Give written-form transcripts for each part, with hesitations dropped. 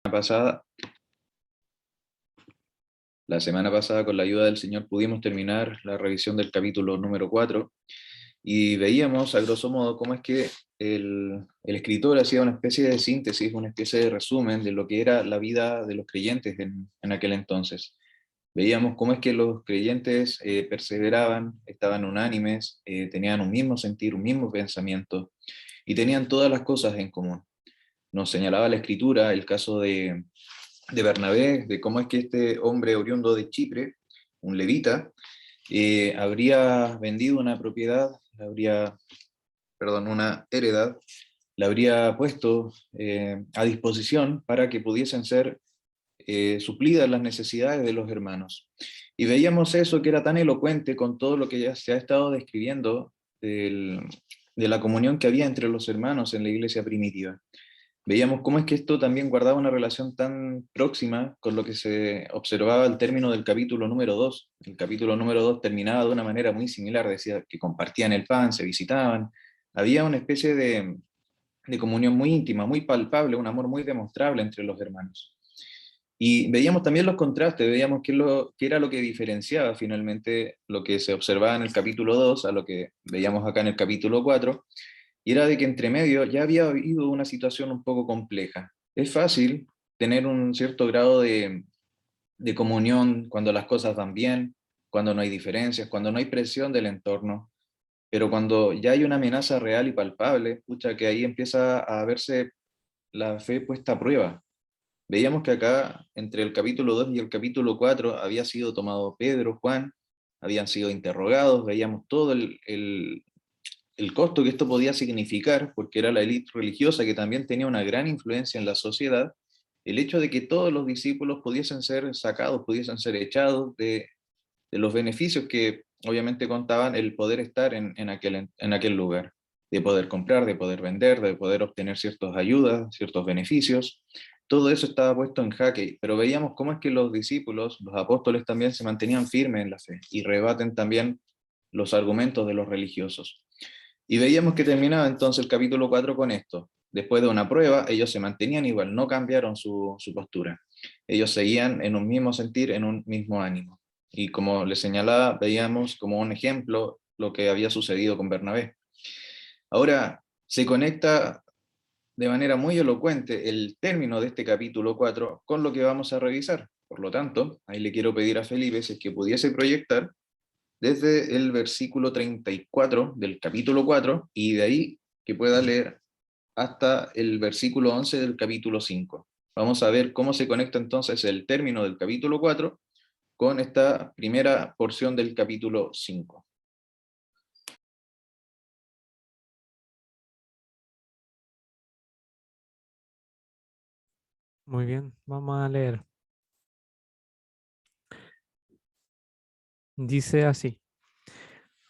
Pasada, la semana pasada, con la ayuda del Señor, pudimos terminar la revisión del capítulo número 4 y veíamos, a grosso modo, cómo es que el escritor hacía una especie de síntesis, una especie de resumen de lo que era la vida de los creyentes en aquel entonces. Veíamos cómo es que los creyentes perseveraban, estaban unánimes, tenían un mismo sentir, un mismo pensamiento y tenían todas las cosas en común. Nos señalaba la escritura el caso de Bernabé, de cómo es que este hombre oriundo de Chipre, un levita, habría vendido una propiedad, una heredad, la habría puesto a disposición para que pudiesen ser suplidas las necesidades de los hermanos. Y veíamos eso que era tan elocuente con todo lo que ya se ha estado describiendo de la comunión que había entre los hermanos en la iglesia primitiva. Veíamos cómo es que esto también guardaba una relación tan próxima con lo que se observaba al término del capítulo número 2. El capítulo número 2 terminaba de una manera muy similar, decía que compartían el pan, se visitaban, había una especie de comunión muy íntima, muy palpable, un amor muy demostrable entre los hermanos. Y veíamos también los contrastes, veíamos qué era lo que diferenciaba finalmente lo que se observaba en el capítulo 2 a lo que veíamos acá en el capítulo 4, y era de que entre medio ya había habido una situación un poco compleja. Es fácil tener un cierto grado de comunión cuando las cosas van bien, cuando no hay diferencias, cuando no hay presión del entorno, pero cuando ya hay una amenaza real y palpable, pucha, que ahí empieza a verse la fe puesta a prueba. Veíamos que acá, entre el capítulo 2 y el capítulo 4 había sido tomado Pedro, Juan, habían sido interrogados, veíamos todo el costo que esto podía significar, porque era la élite religiosa que también tenía una gran influencia en la sociedad, el hecho de que todos los discípulos pudiesen ser sacados, pudiesen ser echados de los beneficios que obviamente contaban el poder estar en aquel lugar, de poder comprar, de poder vender, de poder obtener ciertas ayudas, ciertos beneficios. Todo eso estaba puesto en jaque, pero veíamos cómo es que los discípulos, los apóstoles también se mantenían firmes en la fe y rebaten también los argumentos de los religiosos. Y veíamos que terminaba entonces el capítulo 4 con esto. Después de una prueba, ellos se mantenían igual, no cambiaron su postura. Ellos seguían en un mismo sentir, en un mismo ánimo. Y como les señalaba, veíamos como un ejemplo lo que había sucedido con Bernabé. Ahora, se conecta de manera muy elocuente el término de este capítulo 4 con lo que vamos a revisar. Por lo tanto, ahí le quiero pedir a Felipe si es que pudiese proyectar desde el versículo 34 del capítulo 4 y de ahí que pueda leer hasta el versículo 11 del capítulo 5. Vamos a ver cómo se conecta entonces el término del capítulo 4 con esta primera porción del capítulo 5. Muy bien, vamos a leer. Dice así: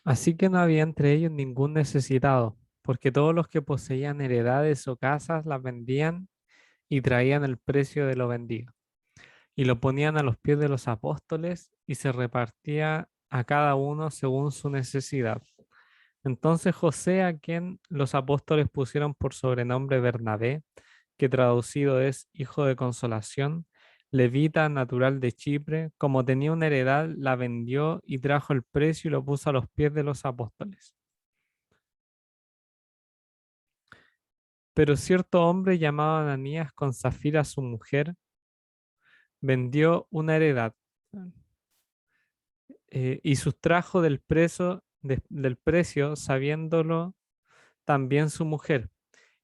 Así que no había entre ellos ningún necesitado, porque todos los que poseían heredades o casas las vendían y traían el precio de lo vendido, y lo ponían a los pies de los apóstoles y se repartía a cada uno según su necesidad. Entonces José, a quien los apóstoles pusieron por sobrenombre Bernabé, que traducido es hijo de consolación, levita natural de Chipre, como tenía una heredad, la vendió y trajo el precio y lo puso a los pies de los apóstoles. Pero cierto hombre llamado Ananías, con Zafira su mujer, vendió una heredad y sustrajo del precio, sabiéndolo también su mujer,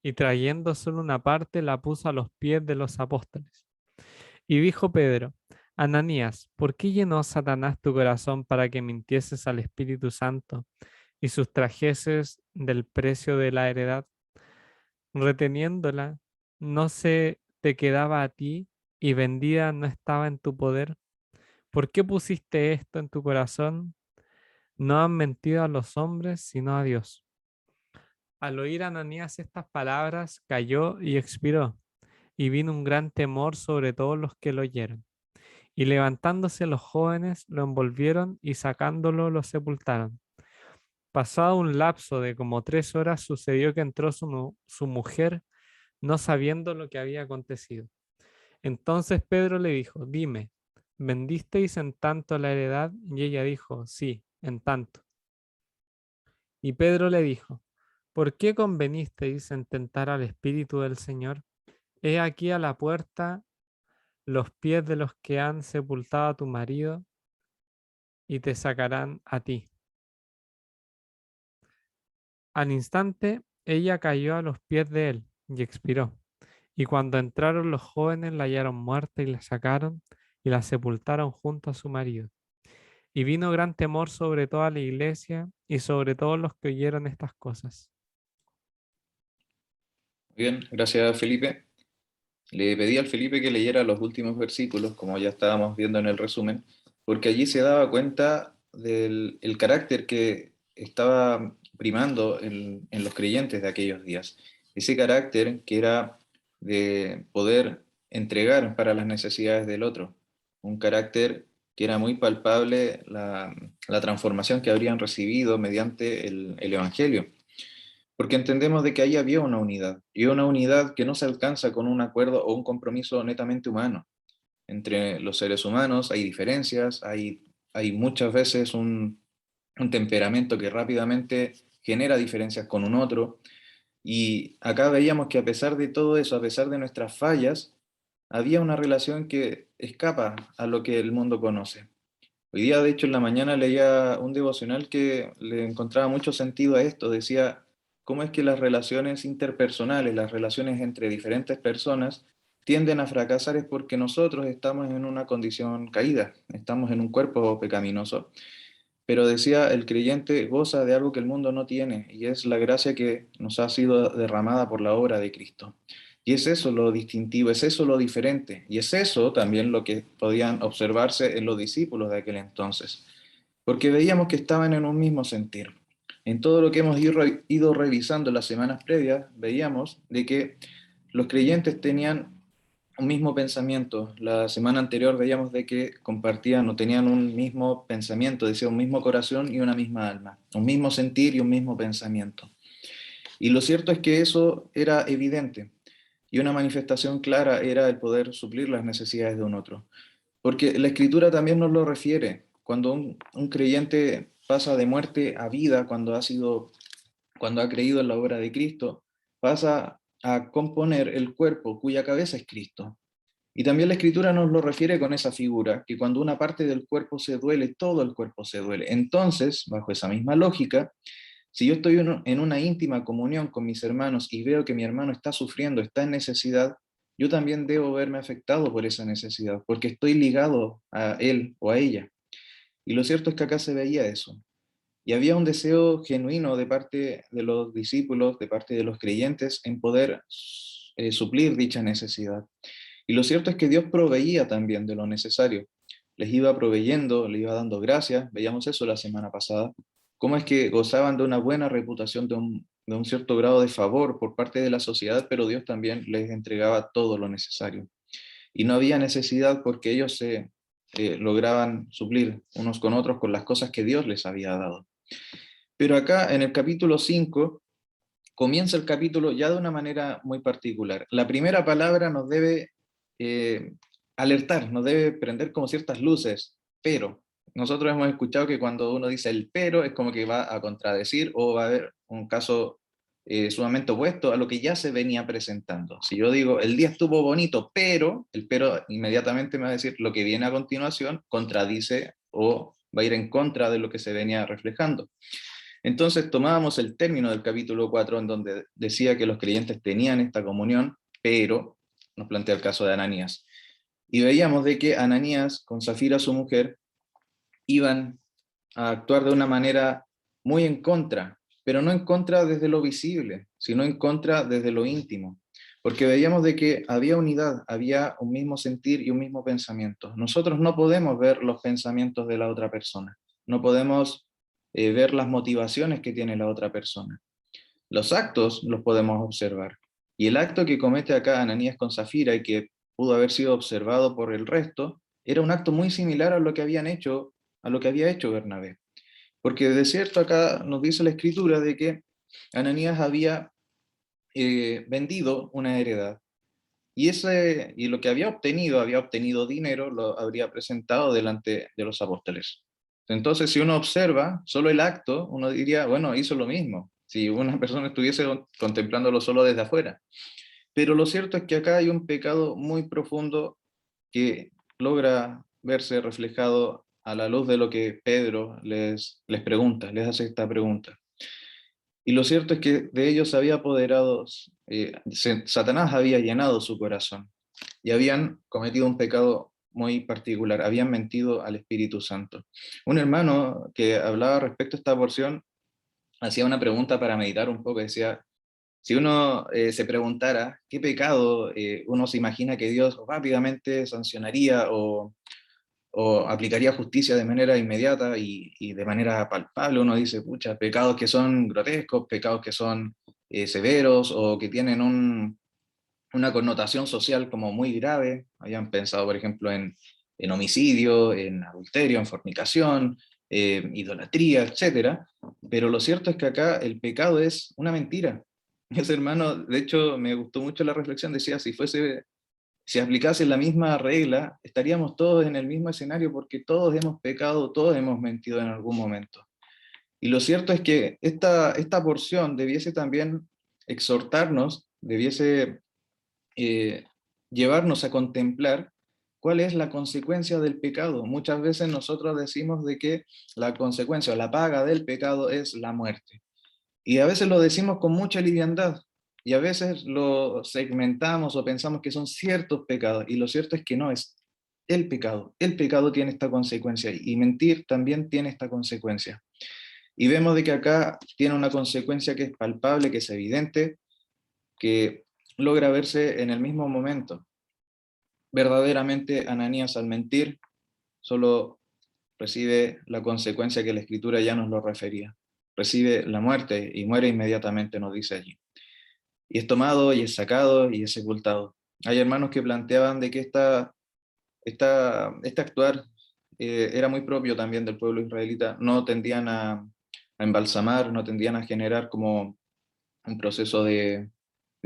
y trayendo solo una parte la puso a los pies de los apóstoles. Y dijo Pedro: Ananías, ¿por qué llenó Satanás tu corazón para que mintieses al Espíritu Santo y sustrajeses del precio de la heredad, reteniéndola? ¿No se te quedaba a ti y vendida no estaba en tu poder? ¿Por qué pusiste esto en tu corazón? No han mentido a los hombres, sino a Dios. Al oír Ananías estas palabras, cayó y expiró, y vino un gran temor sobre todos los que lo oyeron. Y levantándose los jóvenes, lo envolvieron y sacándolo lo sepultaron. Pasado un lapso de como 3 horas, sucedió que entró su mujer, no sabiendo lo que había acontecido. Entonces Pedro le dijo, dime, ¿vendisteis en tanto la heredad? Y ella dijo, sí, en tanto. Y Pedro le dijo, ¿por qué convenisteis en tentar al Espíritu del Señor? He aquí a la puerta los pies de los que han sepultado a tu marido y te sacarán a ti. Al instante ella cayó a los pies de él y expiró. Y cuando entraron los jóvenes la hallaron muerta y la sacaron y la sepultaron junto a su marido. Y vino gran temor sobre toda la iglesia y sobre todos los que oyeron estas cosas. Muy bien, gracias Felipe. Le pedí al Felipe que leyera los últimos versículos, como ya estábamos viendo en el resumen, porque allí se daba cuenta del el carácter que estaba primando en los creyentes de aquellos días. Ese carácter que era de poder entregar para las necesidades del otro. Un carácter que era muy palpable la transformación que habrían recibido mediante el Evangelio, porque entendemos de que ahí había una unidad, y una unidad que no se alcanza con un acuerdo o un compromiso netamente humano. Entre los seres humanos hay diferencias, hay muchas veces un temperamento que rápidamente genera diferencias con un otro, y acá veíamos que a pesar de todo eso, a pesar de nuestras fallas, había una relación que escapa a lo que el mundo conoce. Hoy día, de hecho, en la mañana leía un devocional que le encontraba mucho sentido a esto. Decía, ¿cómo es que las relaciones interpersonales, las relaciones entre diferentes personas, tienden a fracasar? Es porque nosotros estamos en una condición caída, estamos en un cuerpo pecaminoso. Pero decía, el creyente goza de algo que el mundo no tiene, y es la gracia que nos ha sido derramada por la obra de Cristo. Y es eso lo distintivo, es eso lo diferente, y es eso también lo que podían observarse en los discípulos de aquel entonces, porque veíamos que estaban en un mismo sentir. En todo lo que hemos ido revisando las semanas previas, veíamos de que los creyentes tenían un mismo pensamiento. La semana anterior veíamos de que compartían o tenían un mismo pensamiento, decía un mismo corazón y una misma alma, un mismo sentir y un mismo pensamiento. Y lo cierto es que eso era evidente, y una manifestación clara era el poder suplir las necesidades de un otro. Porque la escritura también nos lo refiere. Cuando un creyente pasa de muerte a vida, cuando ha creído en la obra de Cristo, pasa a componer el cuerpo cuya cabeza es Cristo. Y también la escritura nos lo refiere con esa figura, que cuando una parte del cuerpo se duele, todo el cuerpo se duele. Entonces, bajo esa misma lógica, si yo estoy en una íntima comunión con mis hermanos y veo que mi hermano está sufriendo, está en necesidad, yo también debo verme afectado por esa necesidad, porque estoy ligado a él o a ella. Y lo cierto es que acá se veía eso. Y había un deseo genuino de parte de los discípulos, de parte de los creyentes, en poder suplir dicha necesidad. Y lo cierto es que Dios proveía también de lo necesario. Les iba proveyendo, les iba dando gracias. Veíamos eso la semana pasada. Cómo es que gozaban de una buena reputación, de un cierto grado de favor por parte de la sociedad, pero Dios también les entregaba todo lo necesario. Y no había necesidad porque ellos se lograban suplir unos con otros con las cosas que Dios les había dado. Pero acá en el capítulo 5 comienza el capítulo ya de una manera muy particular. La primera palabra nos debe eh, alertar, nos debe prender como ciertas luces, pero nosotros hemos escuchado que cuando uno dice el pero es como que va a contradecir o va a haber un caso sumamente opuesto a lo que ya se venía presentando. Si yo digo el día estuvo bonito, pero el pero inmediatamente me va a decir lo que viene a continuación contradice o va a ir en contra de lo que se venía reflejando. Entonces tomábamos el término del capítulo 4 en donde decía que los creyentes tenían esta comunión, pero nos plantea el caso de Ananías. Y veíamos de que Ananías con Zafira, su mujer, iban a actuar de una manera muy en contra, pero no en contra desde lo visible, sino en contra desde lo íntimo, porque veíamos de que había unidad, había un mismo sentir y un mismo pensamiento. Nosotros no podemos ver los pensamientos de la otra persona, no podemos ver las motivaciones que tiene la otra persona. Los actos los podemos observar. Y el acto que comete acá Ananías con Zafira y que pudo haber sido observado por el resto, era un acto muy similar a lo que habían hecho, a lo que había hecho Bernabé. Porque de cierto acá nos dice la escritura de que Ananías había vendido una heredad y lo que había obtenido dinero, lo habría presentado delante de los apóstoles. Entonces, si uno observa solo el acto, uno diría, bueno, hizo lo mismo, si una persona estuviese contemplándolo solo desde afuera. Pero lo cierto es que acá hay un pecado muy profundo que logra verse reflejado a la luz de lo que Pedro les pregunta, les hace esta pregunta. Y lo cierto es que de ellos había apoderado, Satanás había llenado su corazón y habían cometido un pecado muy particular, habían mentido al Espíritu Santo. Un hermano que hablaba respecto a esta porción hacía una pregunta para meditar un poco, decía, si uno se preguntara qué pecado uno se imagina que Dios rápidamente sancionaría o aplicaría justicia de manera inmediata y de manera palpable, uno dice, pucha, pecados que son grotescos, pecados que son severos o que tienen una connotación social como muy grave. Habían pensado, por ejemplo, en homicidio, en adulterio, en fornicación, idolatría, etc. Pero lo cierto es que acá el pecado es una mentira. Ese hermano, de hecho, me gustó mucho la reflexión, decía, si aplicase la misma regla, estaríamos todos en el mismo escenario porque todos hemos pecado, todos hemos mentido en algún momento. Y lo cierto es que esta porción debiese también exhortarnos, debiese eh, llevarnos a contemplar cuál es la consecuencia del pecado. Muchas veces nosotros decimos de que la consecuencia o la paga del pecado es la muerte. Y a veces lo decimos con mucha liviandad, y a veces lo segmentamos o pensamos que son ciertos pecados, y lo cierto es que no es el pecado. El pecado tiene esta consecuencia, y mentir también tiene esta consecuencia. Y vemos de que acá tiene una consecuencia que es palpable, que es evidente, que logra verse en el mismo momento. Verdaderamente Ananías al mentir solo recibe la consecuencia que la Escritura ya nos lo refería. Recibe la muerte y muere inmediatamente, nos dice allí. Y es tomado y es sacado y es sepultado. Hay hermanos que planteaban de que este actuar era muy propio también del pueblo israelita. No tendían a embalsamar, no tendían a generar como un proceso de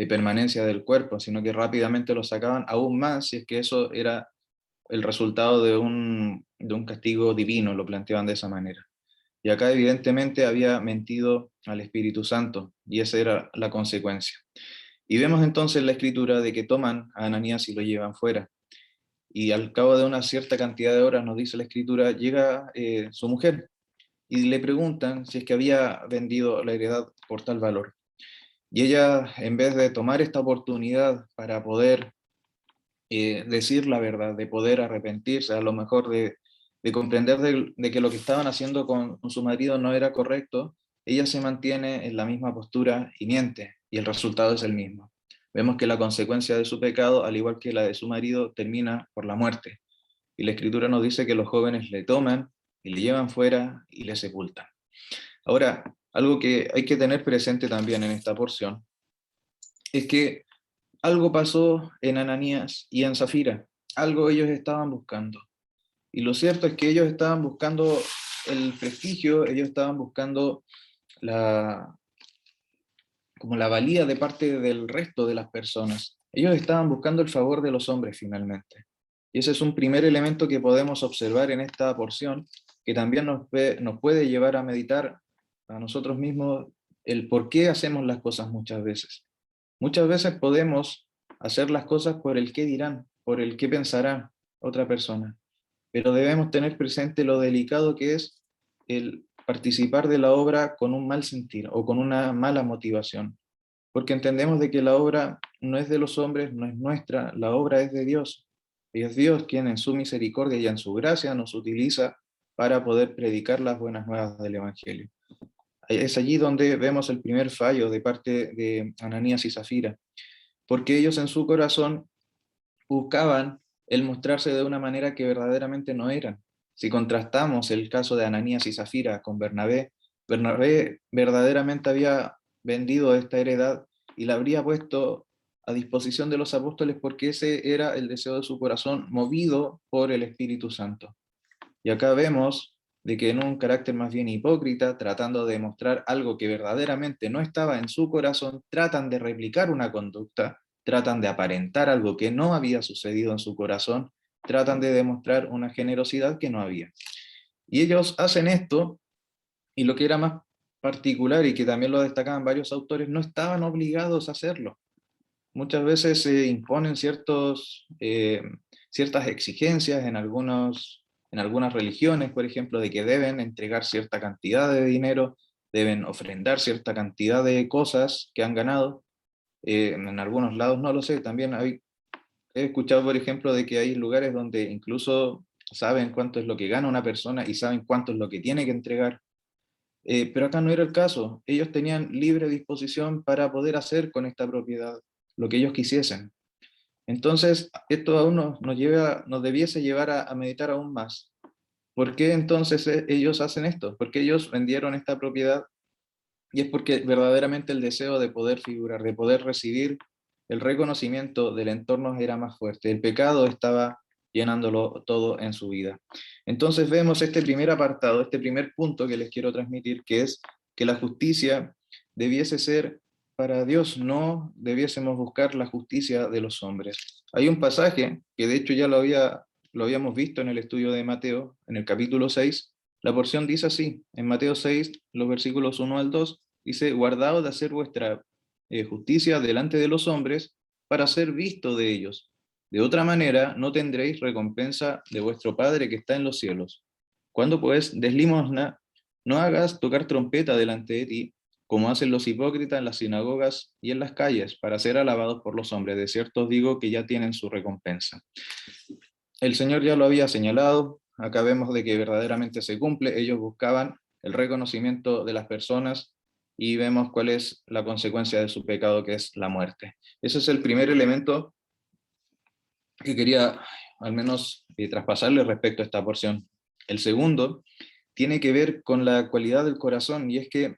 permanencia del cuerpo, sino que rápidamente lo sacaban, aún más si es que eso era el resultado de un castigo divino, lo planteaban de esa manera. Y acá evidentemente había mentido al Espíritu Santo, y esa era la consecuencia. Y vemos entonces en la Escritura de que toman a Ananías y lo llevan fuera. Y al cabo de una cierta cantidad de horas, nos dice la Escritura, llega su mujer y le preguntan si es que había vendido la heredad por tal valor. Y ella, en vez de tomar esta oportunidad para poder decir la verdad, de poder arrepentirse, a lo mejor de comprender de que lo que estaban haciendo con su marido no era correcto, ella se mantiene en la misma postura y miente, y el resultado es el mismo. Vemos que la consecuencia de su pecado, al igual que la de su marido, termina por la muerte. Y la Escritura nos dice que los jóvenes le toman y le llevan fuera y le sepultan. Ahora, algo que hay que tener presente también en esta porción es que algo pasó en Ananías y en Zafira, algo ellos estaban buscando. Y lo cierto es que ellos estaban buscando el prestigio, ellos estaban buscando la, como la valía de parte del resto de las personas. Ellos estaban buscando el favor de los hombres finalmente. Y ese es un primer elemento que podemos observar en esta porción, que también nos puede llevar a meditar a nosotros mismos el por qué hacemos las cosas muchas veces. Muchas veces podemos hacer las cosas por el qué dirán, por el qué pensará otra persona, pero debemos tener presente lo delicado que es el participar de la obra con un mal sentir o con una mala motivación, porque entendemos de que la obra no es de los hombres, no es nuestra, la obra es de Dios, y es Dios quien en su misericordia y en su gracia nos utiliza para poder predicar las buenas nuevas del Evangelio. Es allí donde vemos el primer fallo de parte de Ananías y Zafira, porque ellos en su corazón buscaban el mostrarse de una manera que verdaderamente no eran. Si contrastamos el caso de Ananías y Zafira con Bernabé, Bernabé verdaderamente había vendido esta heredad y la habría puesto a disposición de los apóstoles porque ese era el deseo de su corazón, movido por el Espíritu Santo. Y acá vemos de que en un carácter más bien hipócrita, tratando de demostrar algo que verdaderamente no estaba en su corazón, tratan de replicar una conducta tratan de aparentar algo que no había sucedido en su corazón, tratan de demostrar una generosidad que no había. Y ellos hacen esto, y lo que era más particular y que también lo destacaban varios autores, no estaban obligados a hacerlo. Muchas veces se imponen ciertas exigencias en algunas religiones, por ejemplo, de que deben entregar cierta cantidad de dinero, deben ofrendar cierta cantidad de cosas que han ganado. En algunos lados no lo sé, también he escuchado, por ejemplo, de que hay lugares donde incluso saben cuánto es lo que gana una persona y saben cuánto es lo que tiene que entregar. Pero acá no era el caso. Ellos tenían libre disposición para poder hacer con esta propiedad lo que ellos quisiesen. Entonces, esto aún nos debiese llevar a meditar aún más. ¿Por qué entonces ellos hacen esto? Porque ellos vendieron esta propiedad, y es porque verdaderamente el deseo de poder figurar, de poder recibir el reconocimiento del entorno era más fuerte. El pecado estaba llenándolo todo en su vida. Entonces vemos este primer apartado, este primer punto que les quiero transmitir, que es que la justicia debiese ser para Dios, no debiésemos buscar la justicia de los hombres. Hay un pasaje que de hecho ya lo habíamos visto en el estudio de Mateo, en el capítulo 6. La porción dice así, en Mateo 6, los versículos 1 al 2, dice: guardaos de hacer vuestra justicia delante de los hombres para ser visto de ellos. De otra manera, no tendréis recompensa de vuestro Padre que está en los cielos. Cuando pues des limosna, no hagas tocar trompeta delante de ti, como hacen los hipócritas en las sinagogas y en las calles, para ser alabados por los hombres. De cierto os digo que ya tienen su recompensa. El Señor ya lo había señalado, acá vemos de que verdaderamente se cumple. Ellos buscaban el reconocimiento de las personas y vemos cuál es la consecuencia de su pecado, que es la muerte. Ese es el primer elemento que quería al menos traspasarle respecto a esta porción. El segundo tiene que ver con la cualidad del corazón, y es que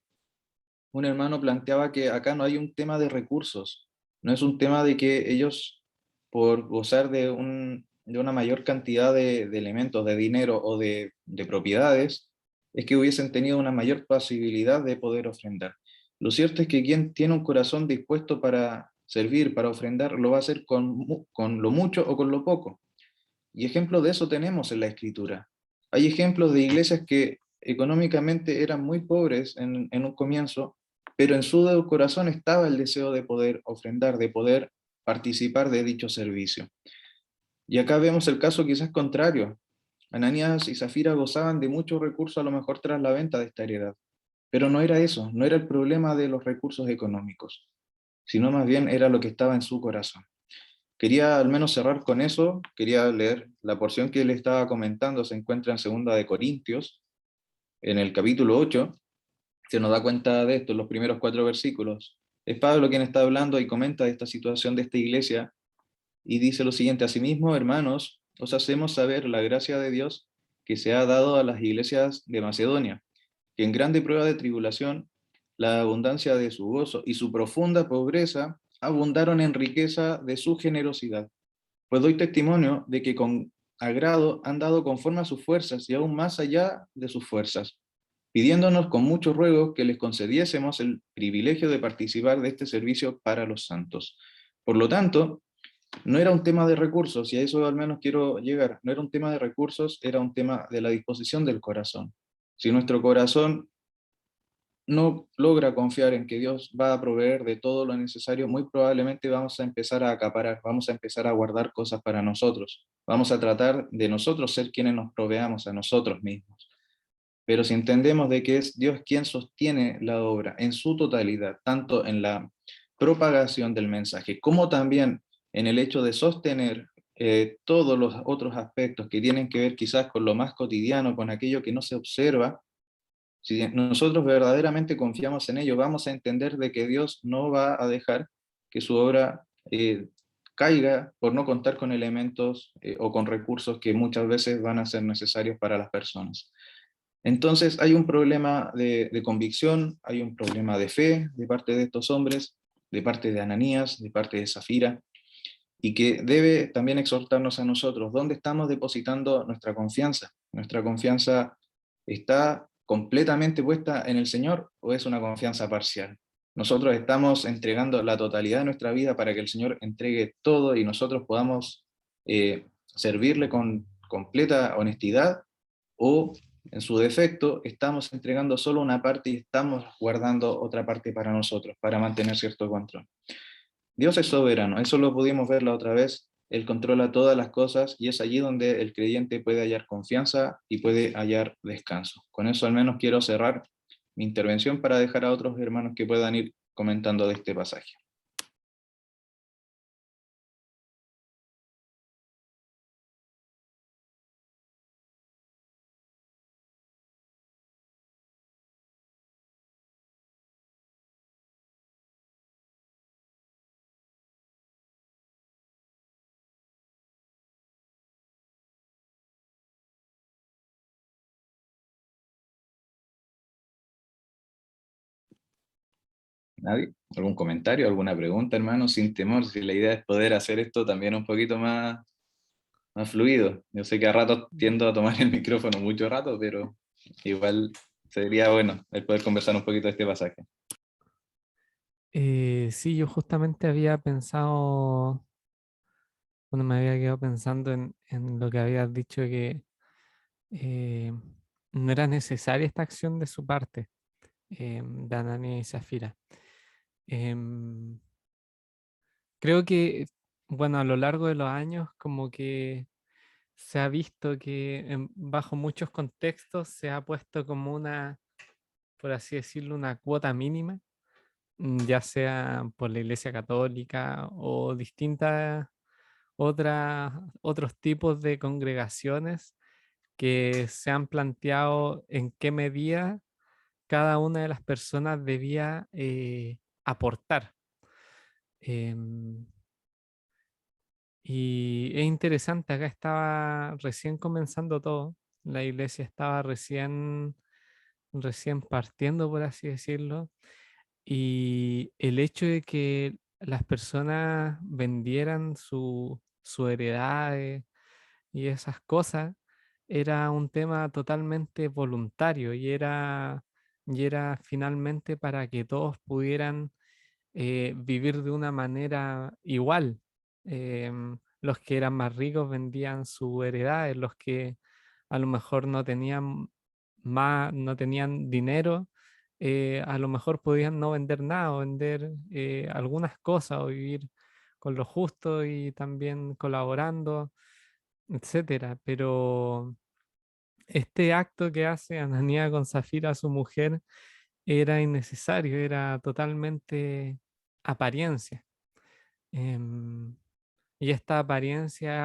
un hermano planteaba que acá no hay un tema de recursos, no es un tema de que ellos, por gozar de una mayor cantidad de elementos, de dinero o de propiedades, es que hubiesen tenido una mayor posibilidad de poder ofrendar. Lo cierto es que quien tiene un corazón dispuesto para servir, para ofrendar, lo va a hacer con lo mucho o con lo poco. Y ejemplos de eso tenemos en la Escritura. Hay ejemplos de iglesias que económicamente eran muy pobres en un comienzo, pero en su corazón estaba el deseo de poder ofrendar, de poder participar de dicho servicio. Y acá vemos el caso quizás contrario. Ananías y Zafira gozaban de muchos recursos a lo mejor tras la venta de esta heredad, pero no era eso, no era el problema de los recursos económicos, sino más bien era lo que estaba en su corazón. Quería al menos cerrar con eso, quería leer la porción que le estaba comentando, se encuentra en Segunda de Corintios, en el capítulo 8, se nos da cuenta de esto en los primeros 4 versículos. Es Pablo quien está hablando y comenta de esta situación de esta iglesia, y dice lo siguiente: asimismo, hermanos, os hacemos saber la gracia de Dios que se ha dado a las iglesias de Macedonia, que en grande prueba de tribulación, la abundancia de su gozo y su profunda pobreza abundaron en riqueza de su generosidad. Pues doy testimonio de que con agrado han dado conforme a sus fuerzas y aún más allá de sus fuerzas, pidiéndonos con mucho ruego que les concediésemos el privilegio de participar de este servicio para los santos. Por lo tanto, no era un tema de recursos, y a eso al menos quiero llegar, no era un tema de recursos, era un tema de la disposición del corazón. Si nuestro corazón no logra confiar en que Dios va a proveer de todo lo necesario, muy probablemente vamos a empezar a acaparar, vamos a empezar a guardar cosas para nosotros, vamos a tratar de nosotros ser quienes nos proveamos a nosotros mismos. Pero si entendemos de que es Dios quien sostiene la obra en su totalidad, tanto en la propagación del mensaje, como también en el hecho de sostener todos los otros aspectos que tienen que ver quizás con lo más cotidiano, con aquello que no se observa, si nosotros verdaderamente confiamos en ello, vamos a entender de que Dios no va a dejar que su obra caiga por no contar con elementos o con recursos que muchas veces van a ser necesarios para las personas. Entonces hay un problema de convicción, hay un problema de fe de parte de estos hombres, de parte de Ananías, de parte de Zafira, y que debe también exhortarnos a nosotros: ¿dónde estamos depositando nuestra confianza? ¿Nuestra confianza está completamente puesta en el Señor o es una confianza parcial? Nosotros estamos entregando la totalidad de nuestra vida para que el Señor entregue todo y nosotros podamos servirle con completa honestidad, o en su defecto estamos entregando solo una parte y estamos guardando otra parte para nosotros, para mantener cierto control. Dios es soberano, eso lo pudimos ver la otra vez. Él controla todas las cosas y es allí donde el creyente puede hallar confianza y puede hallar descanso. Con eso al menos quiero cerrar mi intervención para dejar a otros hermanos que puedan ir comentando de este pasaje. ¿Nadie? ¿Algún comentario, alguna pregunta, hermano? Sin temor, si la idea es poder hacer esto también un poquito más fluido. Yo sé que a ratos tiendo a tomar el micrófono mucho rato, pero igual sería bueno el poder conversar un poquito de este pasaje. Sí, yo justamente había pensado, bueno, me había quedado pensando en lo que habías dicho que eh, no era necesaria esta acción de su parte, de Anania y Zafira. Em, Creo que, bueno, a lo largo de los años, como que se ha visto que bajo muchos contextos se ha puesto como una, por así decirlo, una cuota mínima, ya sea por la Iglesia Católica o distintas otros tipos de congregaciones que se han planteado en qué medida cada una de las personas debía aportar. Em, y es interesante, acá estaba recién comenzando todo, la iglesia estaba recién partiendo, por así decirlo, y el hecho de que las personas vendieran su heredades y esas cosas era un tema totalmente voluntario y era finalmente para que todos pudieran vivir de una manera igual. Los que eran más ricos vendían su heredad, los que a lo mejor no tenían no tenían dinero, a lo mejor podían no vender nada o vender algunas cosas o vivir con lo justo y también colaborando, etcétera. Pero este acto que hace Ananía con Zafira, su mujer, era innecesario, era totalmente apariencia. Em, y esta apariencia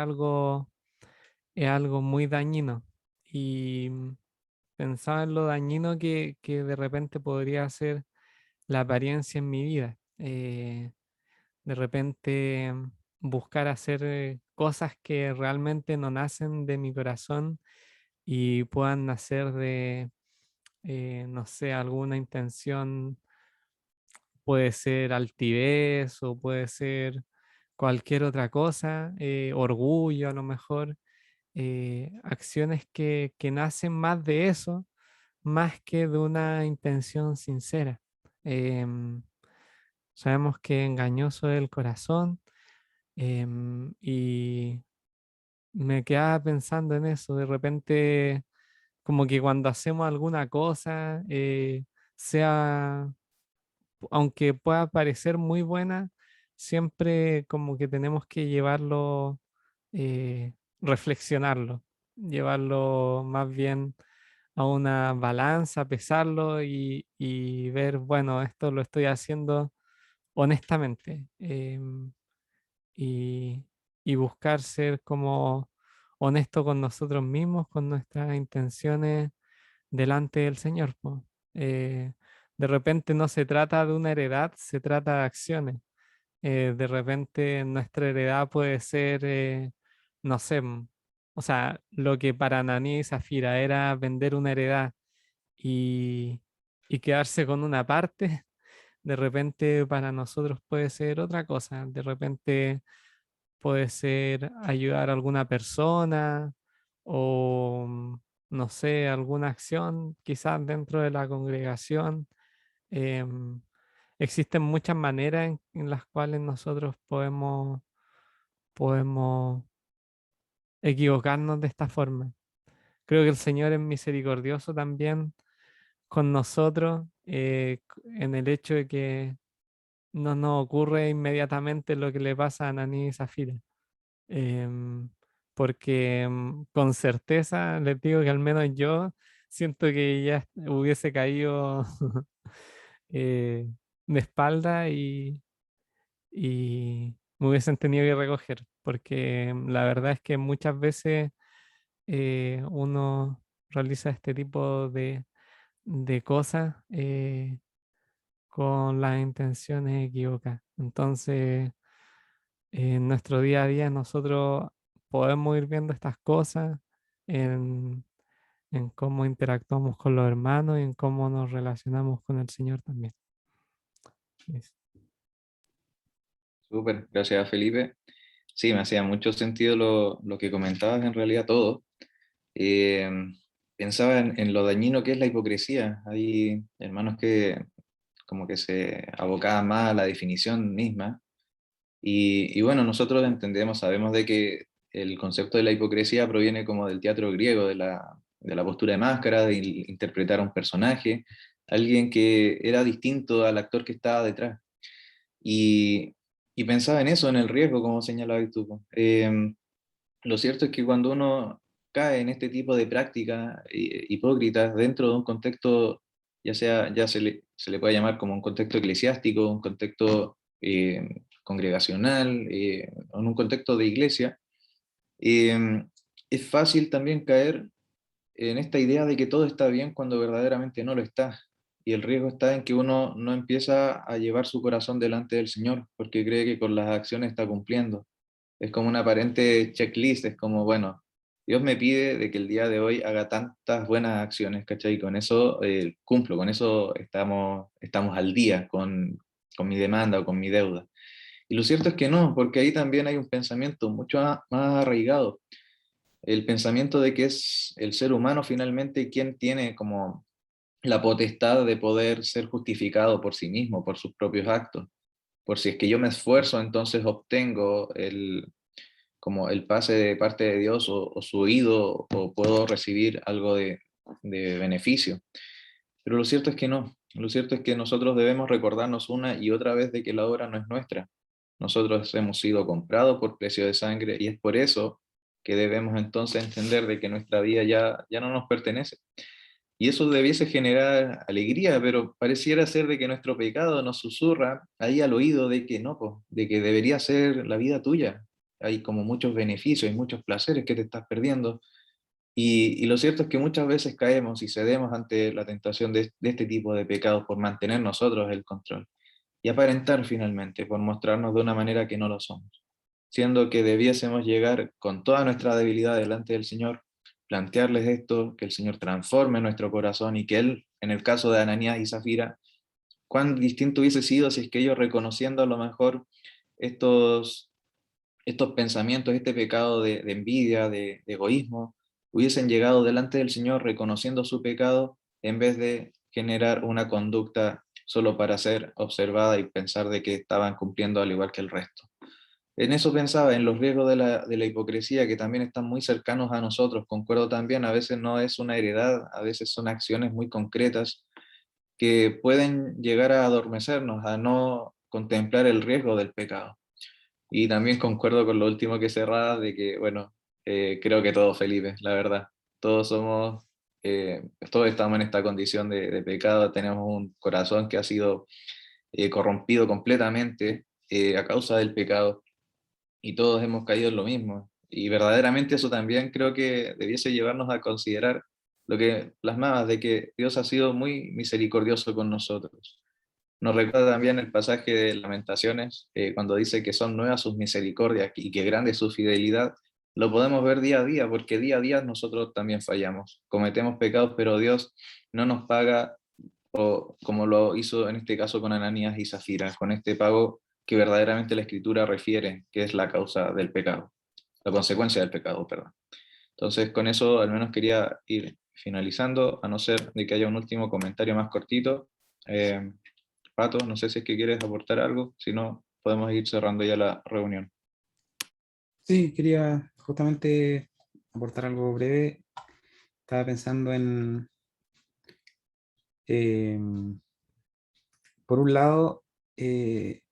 es algo muy dañino. Y pensaba en lo dañino que de repente podría ser la apariencia en mi vida. De repente buscar hacer cosas que realmente no nacen de mi corazón y puedan nacer de, no sé, alguna intención. Puede ser altivez o puede ser cualquier otra cosa, orgullo a lo mejor, acciones que nacen más de eso, más que de una intención sincera. Em, Sabemos que engañoso es el corazón, y me quedaba pensando en eso, de repente como que cuando hacemos alguna cosa, sea aunque pueda parecer muy buena, siempre como que tenemos que llevarlo, reflexionarlo, llevarlo más bien a una balanza, pesarlo y ver, bueno, esto lo estoy haciendo honestamente, y, y buscar ser como honesto con nosotros mismos, con nuestras intenciones delante del Señor, po. De repente no se trata de una heredad, se trata de acciones. De repente nuestra heredad puede ser, no sé, o sea, lo que para Ananí y Zafira era vender una heredad y, y quedarse con una parte, de repente para nosotros puede ser otra cosa. De repente puede ser ayudar a alguna persona o, no sé, alguna acción quizás dentro de la congregación. em, existen muchas maneras en las cuales nosotros podemos equivocarnos de esta forma. Creo que el Señor es misericordioso también con nosotros, en el hecho de que no nos ocurre inmediatamente lo que le pasa a Ananí y Zafira. Em, Porque con certeza les digo que al menos yo siento que ya hubiese caído eh, de espalda y me hubiesen tenido que recoger, porque la verdad es que muchas veces uno realiza este tipo de cosas con las intenciones equivocadas. Entonces, en nuestro día a día nosotros podemos ir viendo estas cosas en, en cómo interactuamos con los hermanos y en cómo nos relacionamos con el Señor también. Es- Súper, gracias Felipe. Sí, me hacía mucho sentido lo que comentabas, en realidad todo. Eh, Pensaba en lo dañino que es la hipocresía. Hay hermanos que como que se abocaban más a la definición misma. Y bueno, nosotros entendemos, sabemos de que el concepto de la hipocresía proviene como del teatro griego, de la postura de máscara, de interpretar a un personaje, alguien que era distinto al actor que estaba detrás. Y, y pensaba en eso, en el riesgo, como señalabas tú. Lo cierto es que cuando uno cae en este tipo de prácticas hipócritas dentro de un contexto, ya sea, ya se le puede llamar como un contexto eclesiástico, un contexto congregacional, o en un contexto de iglesia, eh, es fácil también caer en esta idea de que todo está bien cuando verdaderamente no lo está. Y el riesgo está en que uno no empieza a llevar su corazón delante del Señor, porque cree que con las acciones está cumpliendo. Es como una aparente checklist, es como, bueno, Dios me pide de que el día de hoy haga tantas buenas acciones, ¿cachai? Y con eso cumplo, con eso estamos al día con mi demanda o con mi deuda. Y lo cierto es que no, porque ahí también hay un pensamiento mucho más arraigado, el pensamiento de que es el ser humano finalmente quien tiene como la potestad de poder ser justificado por sí mismo, por sus propios actos. Por si es que yo me esfuerzo, entonces obtengo como el pase de parte de Dios o su oído o puedo recibir algo de beneficio. Pero lo cierto es que no. Lo cierto es que nosotros debemos recordarnos una y otra vez de que la obra no es nuestra. Nosotros hemos sido comprados por precio de sangre y es por eso que debemos entonces entender de que nuestra vida ya no nos pertenece. Y eso debiese generar alegría, pero pareciera ser de que nuestro pecado nos susurra ahí al oído de que no, po, de que debería ser la vida tuya. Hay como muchos beneficios y muchos placeres que te estás perdiendo. Y lo cierto es que muchas veces caemos y cedemos ante la tentación de este tipo de pecados por mantener nosotros el control y aparentar finalmente, por mostrarnos de una manera que no lo somos, siendo que debiésemos llegar con toda nuestra debilidad delante del Señor, plantearles esto, que el Señor transforme nuestro corazón y que Él, en el caso de Ananías y Zafira, cuán distinto hubiese sido si es que ellos reconociendo a lo mejor estos, estos pensamientos, este pecado de envidia, de egoísmo, hubiesen llegado delante del Señor reconociendo su pecado en vez de generar una conducta solo para ser observada y pensar de que estaban cumpliendo al igual que el resto. En eso pensaba, en los riesgos de la hipocresía que también están muy cercanos a nosotros. Concuerdo también, a veces no es una heredad, a veces son acciones muy concretas que pueden llegar a adormecernos, a no contemplar el riesgo del pecado. Y también concuerdo con lo último que cerraba, de que, bueno, creo que todos Felipe, la verdad. Todos somos, todos estamos en esta condición de pecado, tenemos un corazón que ha sido corrompido completamente a causa del pecado y todos hemos caído en lo mismo. Y verdaderamente eso también creo que debiese llevarnos a considerar lo que plasmabas, de que Dios ha sido muy misericordioso con nosotros. Nos recuerda también el pasaje de Lamentaciones, cuando dice que son nuevas sus misericordias y que grande es su fidelidad. Lo podemos ver día a día, porque día a día nosotros también fallamos. Cometemos pecados, pero Dios no nos paga o como lo hizo en este caso con Ananías y Zafira, con este pago que verdaderamente la Escritura refiere, que es la causa del pecado, la consecuencia del pecado, perdón. Entonces, con eso al menos quería ir finalizando, a no ser de que haya un último comentario más cortito. Pato, no sé si es que quieres aportar algo, si no, podemos ir cerrando ya la reunión. Sí, quería justamente aportar algo breve. Estaba pensando en, por un lado, el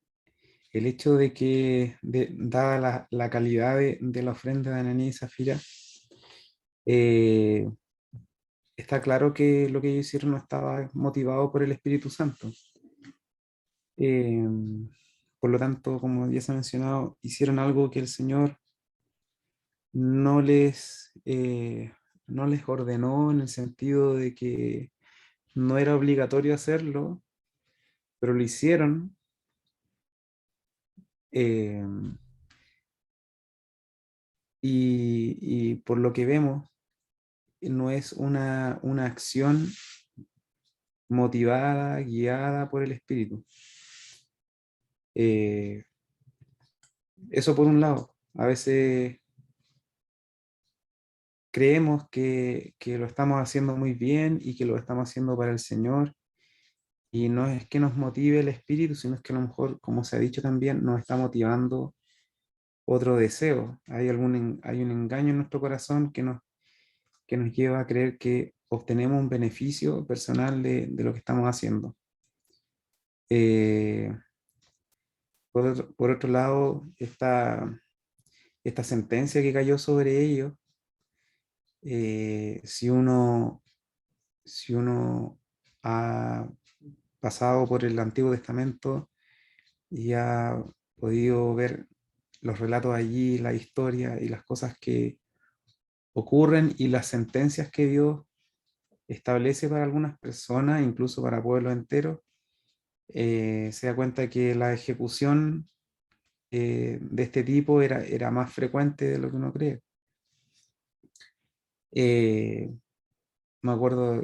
hecho de que, dada la calidad de la ofrenda de Ananías y Zafira, eh, está claro que lo que ellos hicieron no estaba motivado por el Espíritu Santo. Eh, por lo tanto, como ya se ha mencionado, hicieron algo que el Señor no no les ordenó, en el sentido de que no era obligatorio hacerlo, pero lo hicieron. eh, y por lo que vemos, no es una acción motivada, guiada por el Espíritu. Eh, Eso por un lado. A veces creemos que lo estamos haciendo muy bien y que lo estamos haciendo para el Señor, y no es que nos motive el Espíritu, sino es que a lo mejor, como se ha dicho también, nos está motivando otro deseo. Hay un engaño en nuestro corazón que nos lleva a creer que obtenemos un beneficio personal de lo que estamos haciendo. Eh, por otro lado, esta sentencia que cayó sobre ellos, si si uno ha pasado por el Antiguo Testamento y ha podido ver los relatos allí, la historia y las cosas que ocurren y las sentencias que Dios establece para algunas personas, incluso para pueblos enteros, se da cuenta que la ejecución de este tipo era más frecuente de lo que uno cree. Eh, Me acuerdo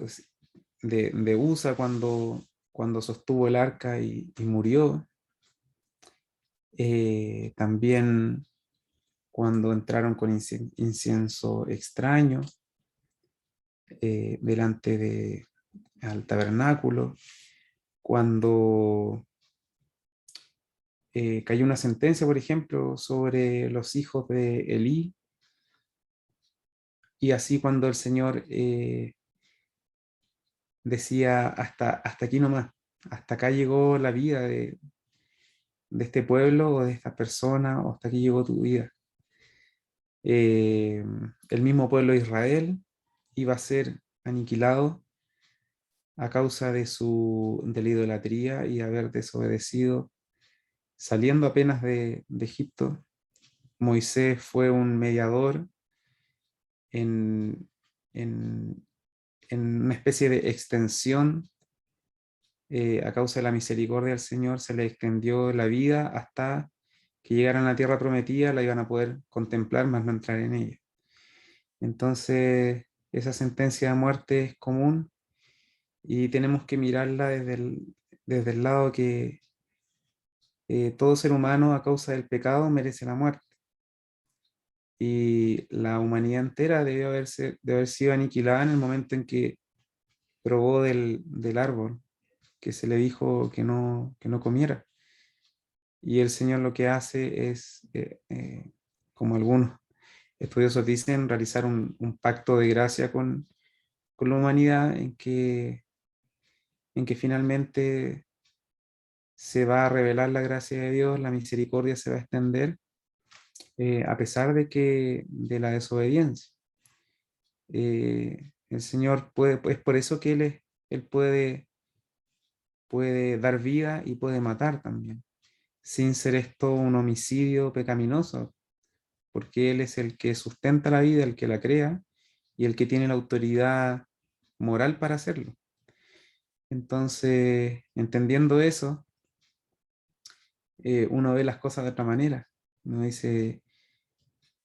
de Usa cuando sostuvo el arca y murió. También cuando entraron con incienso extraño delante al tabernáculo, cuando cayó una sentencia, por ejemplo, sobre los hijos de Elí, y así cuando el Señor decía, hasta aquí nomás, hasta acá llegó la vida de este pueblo o de esta persona, o hasta aquí llegó tu vida. El mismo pueblo de Israel iba a ser aniquilado a causa de la idolatría y haber desobedecido. Saliendo apenas de Egipto, Moisés fue un mediador en, en, en una especie de extensión. A causa de la misericordia del Señor se le extendió la vida hasta que llegaran a la tierra prometida, la iban a poder contemplar, mas no entrar en ella. Entonces, esa sentencia de muerte es común y tenemos que mirarla desde el lado que todo ser humano a causa del pecado merece la muerte. Y la humanidad entera de haber sido aniquilada en el momento en que probó del árbol que se le dijo que no comiera. Y el Señor lo que hace es, como algunos estudiosos dicen, realizar un pacto de gracia con la humanidad en que finalmente se va a revelar la gracia de Dios, la misericordia se va a extender, a pesar de la desobediencia. El Señor puede, es por eso que Él puede dar vida y puede matar también, sin ser esto un homicidio pecaminoso, porque Él es el que sustenta la vida, el que la crea y el que tiene la autoridad moral para hacerlo. Entonces, entendiendo eso, uno ve las cosas de otra manera. Uno dice,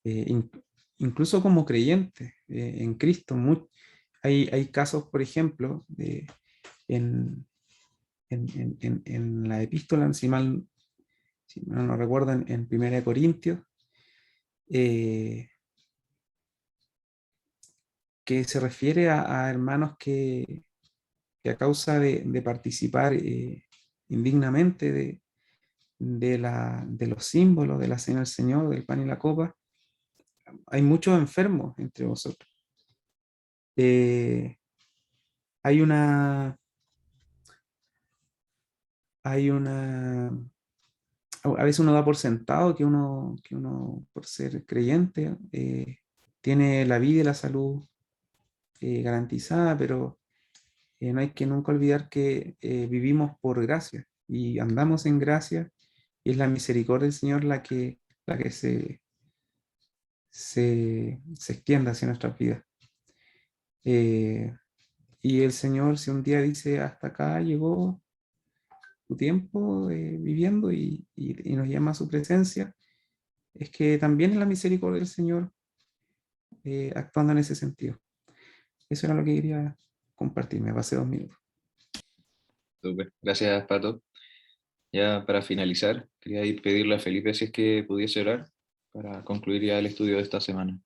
in- incluso como creyente en Cristo, hay casos, por ejemplo, en, en la epístola, si mal no recuerdo, en 1 Corintios, eh, que se refiere a hermanos que a causa de participar indignamente de los símbolos de la cena del Señor, del pan y la copa. Hay muchos enfermos entre vosotros. Eh, hay una, a veces uno da por sentado que uno por ser creyente, tiene la vida y la salud garantizada, pero no hay que nunca olvidar que vivimos por gracia y andamos en gracia, y es la misericordia del Señor la que se extiende hacia nuestras vidas. Y el Señor, si un día dice, hasta acá llegó tu tiempo viviendo, y nos llama a su presencia, es que también es la misericordia del Señor actuando en ese sentido. Eso era lo que quería compartir. Me pasé 2 minutos. Súper. Gracias, Pato. Ya para finalizar, quería pedirle a Felipe si es que pudiese orar para concluir ya el estudio de esta semana.